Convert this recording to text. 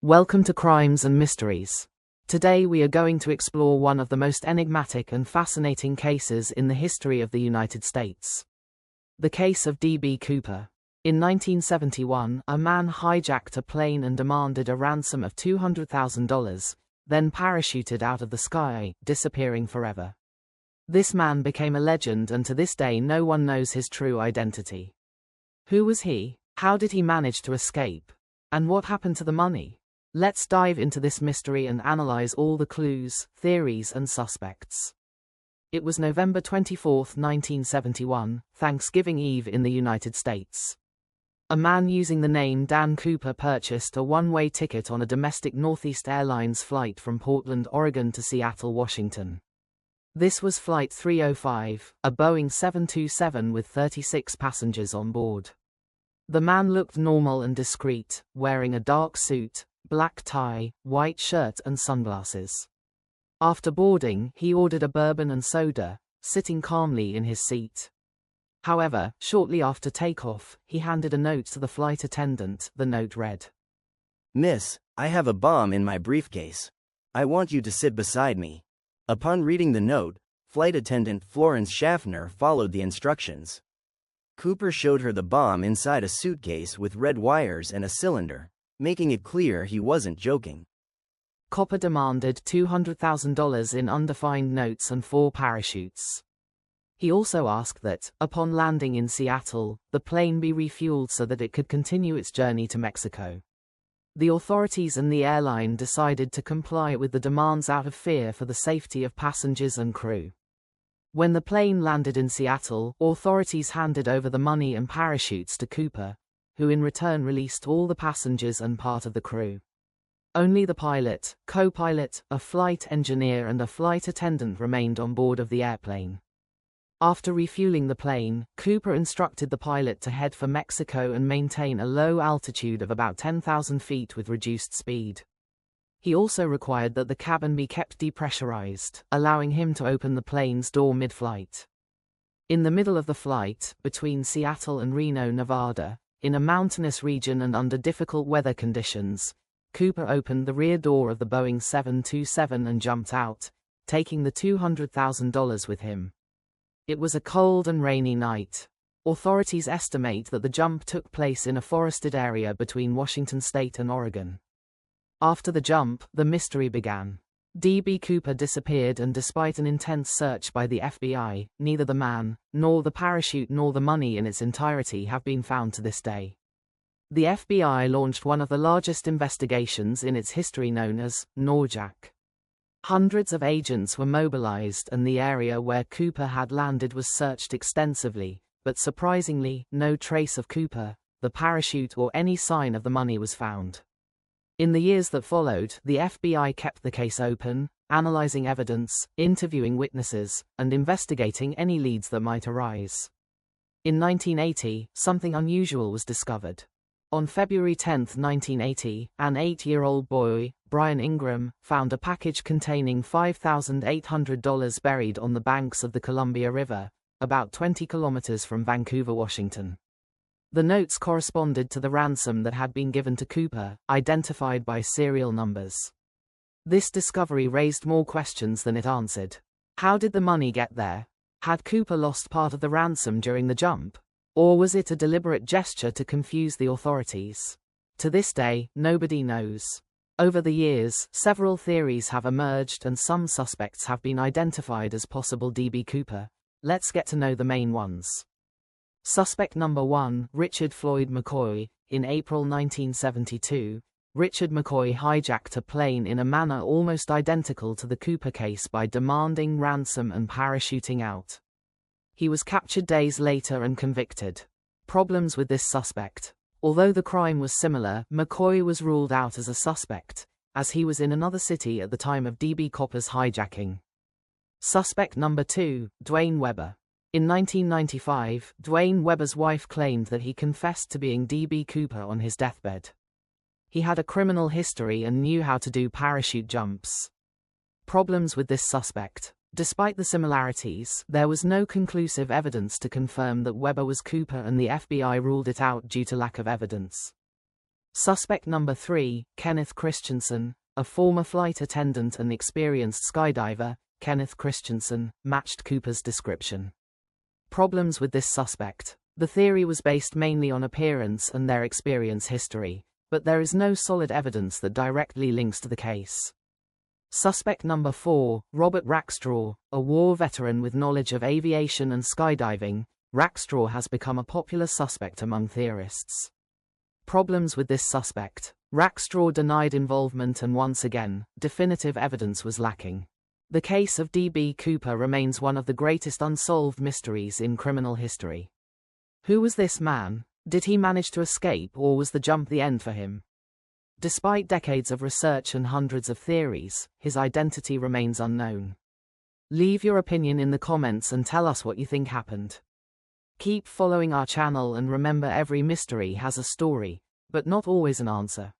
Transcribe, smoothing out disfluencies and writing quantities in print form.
Welcome to Crimes and Mysteries. Today we are going to explore one of the most enigmatic and fascinating cases in the history of the United States. The case of D.B. Cooper. In 1971, a man hijacked a plane and demanded a ransom of $200,000, then parachuted out of the sky, disappearing forever. This man became a legend, and to this day no one knows his true identity. Who was he? How did he manage to escape? And what happened to the money? Let's dive into this mystery and analyze all the clues, theories, and suspects. It was November 24, 1971, Thanksgiving Eve in the United States. A man using the name Dan Cooper purchased a one-way ticket on a domestic Northeast Airlines flight from Portland, Oregon to Seattle, Washington. This was Flight 305, a Boeing 727 with 36 passengers on board. The man looked normal and discreet, wearing a dark suit, black tie, white shirt and sunglasses. After boarding, he ordered a bourbon and soda, sitting calmly in his seat. However, shortly after takeoff, he handed a note to the flight attendant. The note read, "Miss, I have a bomb in my briefcase. I want you to sit beside me." Upon reading the note, flight attendant Florence Schaffner followed the instructions. Cooper showed her the bomb inside a suitcase with red wires and a cylinder, making it clear he wasn't joking. Cooper demanded $200,000 in undefined notes and 4 parachutes. He also asked that, upon landing in Seattle, the plane be refueled so that it could continue its journey to Mexico. The authorities and the airline decided to comply with the demands out of fear for the safety of passengers and crew. When the plane landed in Seattle, authorities handed over the money and parachutes to Cooper, who in return released all the passengers and part of the crew. Only the pilot, co-pilot, a flight engineer and a flight attendant remained on board of the airplane. After refueling the plane, Cooper instructed the pilot to head for Mexico and maintain a low altitude of about 10,000 feet with reduced speed. He also required that the cabin be kept depressurized, allowing him to open the plane's door mid-flight. In the middle of the flight, between Seattle and Reno, Nevada, in a mountainous region and under difficult weather conditions, Cooper opened the rear door of the Boeing 727 and jumped out, taking the $200,000 with him. It was a cold and rainy night. Authorities estimate that the jump took place in a forested area between Washington state and Oregon. After the jump, the mystery began. D.B. Cooper disappeared, and despite an intense search by the FBI, neither the man, nor the parachute nor the money in its entirety have been found to this day. The FBI launched one of the largest investigations in its history, known as Hijack. Hundreds of agents were mobilized and the area where Cooper had landed was searched extensively, but surprisingly, no trace of Cooper, the parachute or any sign of the money was found. In the years that followed, the FBI kept the case open, analyzing evidence, interviewing witnesses, and investigating any leads that might arise. In 1980, something unusual was discovered. On February 10, 1980, an 8-year-old boy, Brian Ingram, found a package containing $5,800 buried on the banks of the Columbia River, about 20 kilometers from Vancouver, Washington. The notes corresponded to the ransom that had been given to Cooper, identified by serial numbers. This discovery raised more questions than it answered. How did the money get there? Had Cooper lost part of the ransom during the jump? Or was it a deliberate gesture to confuse the authorities? To this day, nobody knows. Over the years, several theories have emerged and some suspects have been identified as possible D.B. Cooper. Let's get to know the main ones. Suspect number 1, Richard Floyd McCoy. In April 1972, Richard McCoy hijacked a plane in a manner almost identical to the Cooper case by demanding ransom and parachuting out. He was captured days later and convicted. Problems with this suspect. Although the crime was similar, McCoy was ruled out as a suspect, as he was in another city at the time of D.B. Cooper's hijacking. Suspect number 2, Dwayne Webber. In 1995, Dwayne Webber's wife claimed that he confessed to being D.B. Cooper on his deathbed. He had a criminal history and knew how to do parachute jumps. Problems with this suspect. Despite the similarities, there was no conclusive evidence to confirm that Webber was Cooper, and the FBI ruled it out due to lack of evidence. Suspect number 3, Kenneth Christensen, a former flight attendant and experienced skydiver. Kenneth Christensen matched Cooper's description. Problems with this suspect. The theory was based mainly on appearance and their experience history, but there is no solid evidence that directly links to the case. Suspect number 4, Robert Rackstraw, a war veteran with knowledge of aviation and skydiving. Rackstraw has become a popular suspect among theorists. Problems with this suspect. Rackstraw denied involvement and once again, definitive evidence was lacking. The case of D.B. Cooper remains one of the greatest unsolved mysteries in criminal history. Who was this man? Did he manage to escape, or was the jump the end for him? Despite decades of research and hundreds of theories, his identity remains unknown. Leave your opinion in the comments and tell us what you think happened. Keep following our channel and remember, every mystery has a story, but not always an answer.